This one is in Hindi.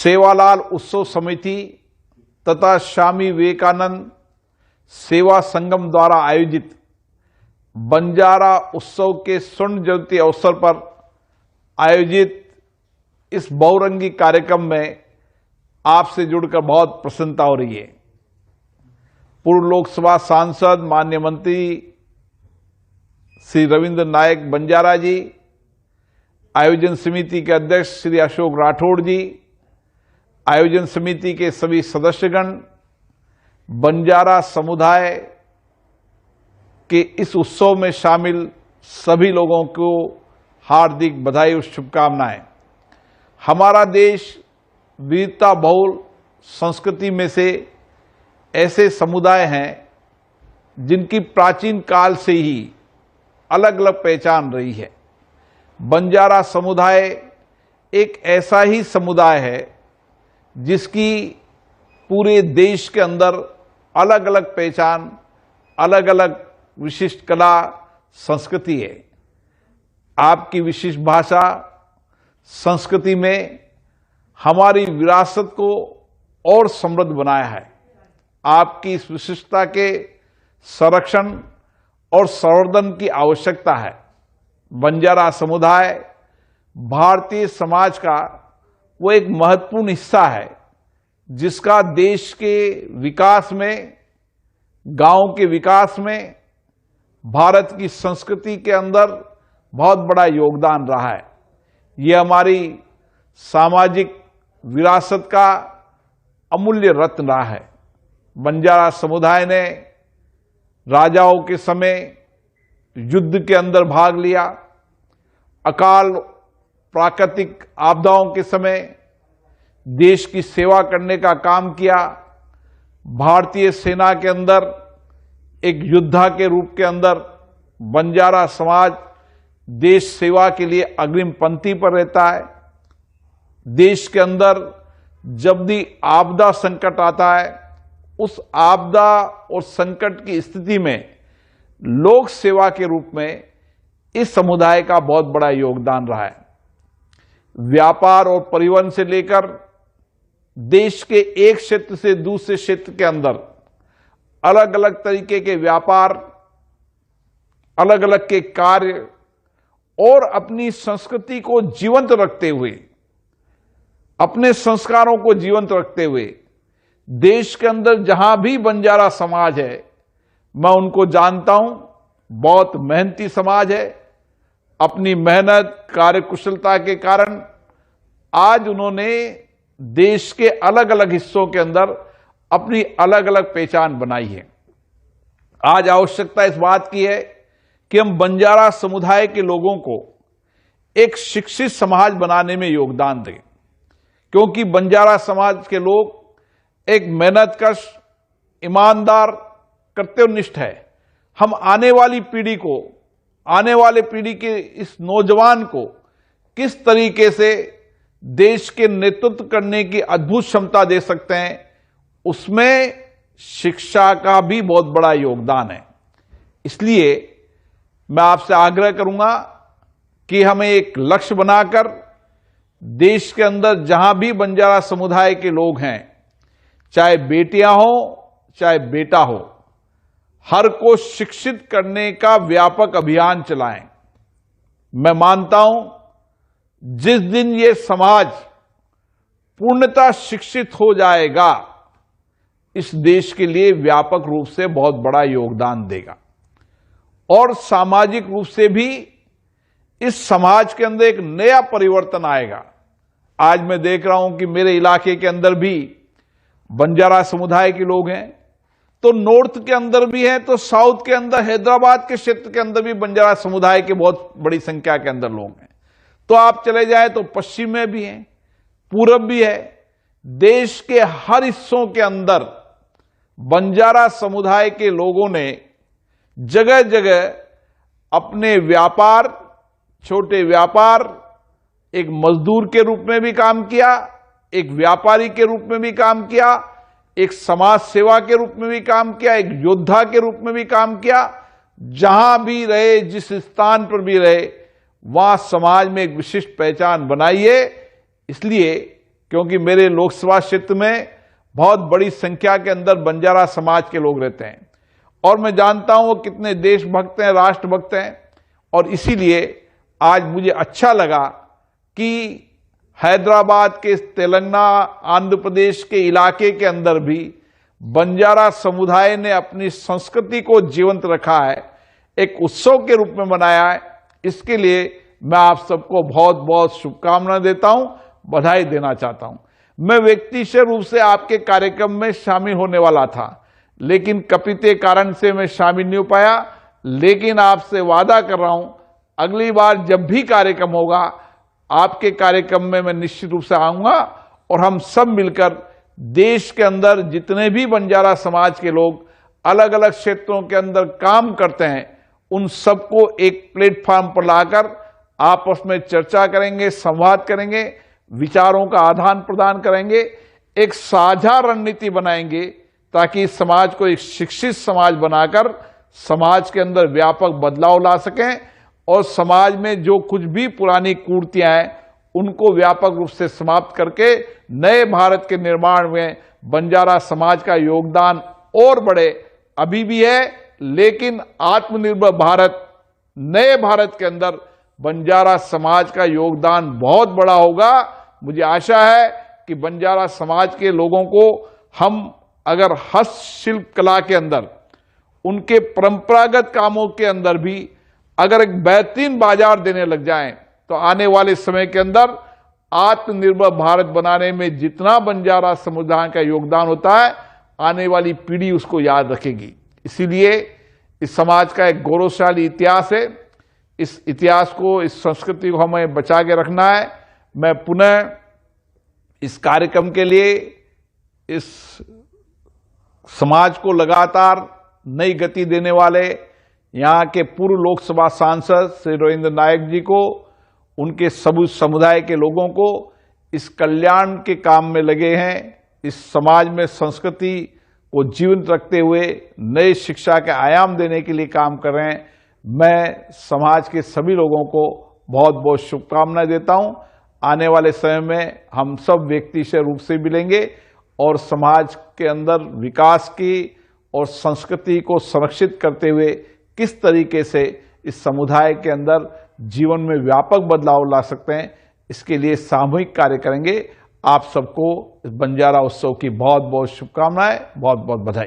सेवालाल उत्सव समिति तथा स्वामी विवेकानंद सेवा संगम द्वारा आयोजित बंजारा उत्सव के स्वर्ण जयंती अवसर पर आयोजित इस बहुरंगी कार्यक्रम में आपसे जुड़कर बहुत प्रसन्नता हो रही है। पूर्व लोकसभा सांसद माननीय मंत्री श्री रविंद्र नायक बंजारा जी, आयोजन समिति के अध्यक्ष श्री अशोक राठौड़ जी, आयोजन समिति के सभी सदस्यगण, बंजारा समुदाय के इस उत्सव में शामिल सभी लोगों को हार्दिक बधाई और शुभकामनाएं। हमारा देश विविधता बहुल संस्कृति में से ऐसे समुदाय हैं जिनकी प्राचीन काल से ही अलग अलग पहचान रही है। बंजारा समुदाय एक ऐसा ही समुदाय है जिसकी पूरे देश के अंदर अलग अलग पहचान, अलग अलग विशिष्ट कला संस्कृति है। आपकी विशिष्ट भाषा संस्कृति में हमारी विरासत को और समृद्ध बनाया है। आपकी इस विशिष्टता के संरक्षण और संवर्धन की आवश्यकता है। बंजारा समुदाय भारतीय समाज का वो एक महत्वपूर्ण हिस्सा है जिसका देश के विकास में, गांव के विकास में, भारत की संस्कृति के अंदर बहुत बड़ा योगदान रहा है। ये हमारी सामाजिक विरासत का अमूल्य रत्न रहा है। बंजारा समुदाय ने राजाओं के समय युद्ध के अंदर भाग लिया, अकाल प्राकृतिक आपदाओं के समय देश की सेवा करने का काम किया। भारतीय सेना के अंदर एक योद्धा के रूप के अंदर बंजारा समाज देश सेवा के लिए अग्रिम पंक्ति पर रहता है। देश के अंदर जब भी आपदा संकट आता है, उस आपदा और संकट की स्थिति में लोक सेवा के रूप में इस समुदाय का बहुत बड़ा योगदान रहा है। व्यापार और परिवहन से लेकर देश के एक क्षेत्र से दूसरे क्षेत्र के अंदर अलग अलग तरीके के व्यापार, अलग अलग के कार्य और अपनी संस्कृति को जीवंत रखते हुए, अपने संस्कारों को जीवंत रखते हुए देश के अंदर जहां भी बंजारा समाज है, मैं उनको जानता हूं, बहुत मेहनती समाज है। अपनी मेहनत, कार्यकुशलता के कारण आज उन्होंने देश के अलग अलग हिस्सों के अंदर अपनी अलग अलग पहचान बनाई है। आज आवश्यकता इस बात की है कि हम बंजारा समुदाय के लोगों को एक शिक्षित समाज बनाने में योगदान दें, क्योंकि बंजारा समाज के लोग एक मेहनतकश, ईमानदार, कर्तव्यनिष्ठ है। हम आने वाली पीढ़ी को, आने वाले पीढ़ी के इस नौजवान को किस तरीके से देश के नेतृत्व करने की अद्भुत क्षमता दे सकते हैं, उसमें शिक्षा का भी बहुत बड़ा योगदान है। इसलिए मैं आपसे आग्रह करूंगा कि हमें एक लक्ष्य बनाकर देश के अंदर जहां भी बंजारा समुदाय के लोग हैं, चाहे बेटियां हो चाहे बेटा हो, हर को शिक्षित करने का व्यापक अभियान चलाएं। मैं मानता हूं जिस दिन ये समाज पूर्णतः शिक्षित हो जाएगा, इस देश के लिए व्यापक रूप से बहुत बड़ा योगदान देगा और सामाजिक रूप से भी इस समाज के अंदर एक नया परिवर्तन आएगा। आज मैं देख रहा हूं कि मेरे इलाके के अंदर भी बंजारा समुदाय के लोग हैं, तो नॉर्थ के अंदर भी हैं, तो साउथ के अंदर, हैदराबाद के क्षेत्र के अंदर भी बंजारा समुदाय के बहुत बड़ी संख्या के अंदर लोग हैं। तो आप चले जाए तो पश्चिम में भी हैं, पूरब भी है। देश के हर हिस्सों के अंदर बंजारा समुदाय के लोगों ने जगह जगह अपने व्यापार, छोटे व्यापार, एक मजदूर के रूप में भी काम किया, एक व्यापारी के रूप में भी काम किया, एक समाज सेवा के रूप में भी काम किया, एक योद्धा के रूप में भी काम किया। जहां भी रहे, जिस स्थान पर भी रहे, वहां समाज में एक विशिष्ट पहचान बनाई है। इसलिए क्योंकि मेरे लोकसभा क्षेत्र में बहुत बड़ी संख्या के अंदर बंजारा समाज के लोग रहते हैं और मैं जानता हूं वो कितने देशभक्त हैं, राष्ट्रभक्त हैं। और इसीलिए आज मुझे अच्छा लगा कि हैदराबाद के, तेलंगाना, आंध्र प्रदेश के इलाके के अंदर भी बंजारा समुदाय ने अपनी संस्कृति को जीवंत रखा है, एक उत्सव के रूप में मनाया है। इसके लिए मैं आप सबको बहुत बहुत शुभकामनाएं देता हूं, बधाई देना चाहता हूं। मैं व्यक्तिगत रूप से आपके कार्यक्रम में शामिल होने वाला था, लेकिन कपिते कारण से मैं शामिल नहीं हो पाया। लेकिन आपसे वादा कर रहा हूं, अगली बार जब भी कार्यक्रम होगा, आपके कार्यक्रम में मैं निश्चित रूप से आऊंगा और हम सब मिलकर देश के अंदर जितने भी बंजारा समाज के लोग अलग अलग क्षेत्रों के अंदर काम करते हैं, उन सबको एक प्लेटफॉर्म पर लाकर आपस में चर्चा करेंगे, संवाद करेंगे, विचारों का आदान प्रदान करेंगे, एक साझा रणनीति बनाएंगे ताकि समाज को एक शिक्षित समाज बनाकर समाज के अंदर व्यापक बदलाव ला सकें और समाज में जो कुछ भी पुरानी कुरीतियां हैं उनको व्यापक रूप से समाप्त करके नए भारत के निर्माण में बंजारा समाज का योगदान और बढ़े। अभी भी है, लेकिन आत्मनिर्भर भारत, नए भारत के अंदर बंजारा समाज का योगदान बहुत बड़ा होगा। मुझे आशा है कि बंजारा समाज के लोगों को हम अगर हस्तशिल्प कला के अंदर, उनके परंपरागत कामों के अंदर भी अगर एक बेहतरीन बाजार देने लग जाएं, तो आने वाले समय के अंदर आत्मनिर्भर भारत बनाने में जितना बंजारा समुदाय का योगदान होता है, आने वाली पीढ़ी उसको याद रखेगी। इसीलिए इस समाज का एक गौरवशाली इतिहास है। इस इतिहास को, इस संस्कृति को हमें बचा के रखना है। मैं पुनः इस कार्यक्रम के लिए इस समाज को लगातार नई गति देने वाले यहाँ के पूर्व लोकसभा सांसद श्री रविंद्र नायक जी को, उनके सब समुदाय के लोगों को इस कल्याण के काम में लगे हैं, इस समाज में संस्कृति को जीवंत रखते हुए नई शिक्षा के आयाम देने के लिए काम कर रहे हैं। मैं समाज के सभी लोगों को बहुत बहुत शुभकामनाएं देता हूं। आने वाले समय में हम सब व्यक्तिगत रूप से मिलेंगे और समाज के अंदर विकास की और संस्कृति को संरक्षित करते हुए किस तरीके से इस समुदाय के अंदर जीवन में व्यापक बदलाव ला सकते हैं, इसके लिए सामूहिक कार्य करेंगे। आप सबको इस बंजारा उत्सव की बहुत बहुत शुभकामनाएं, बहुत बहुत बधाई।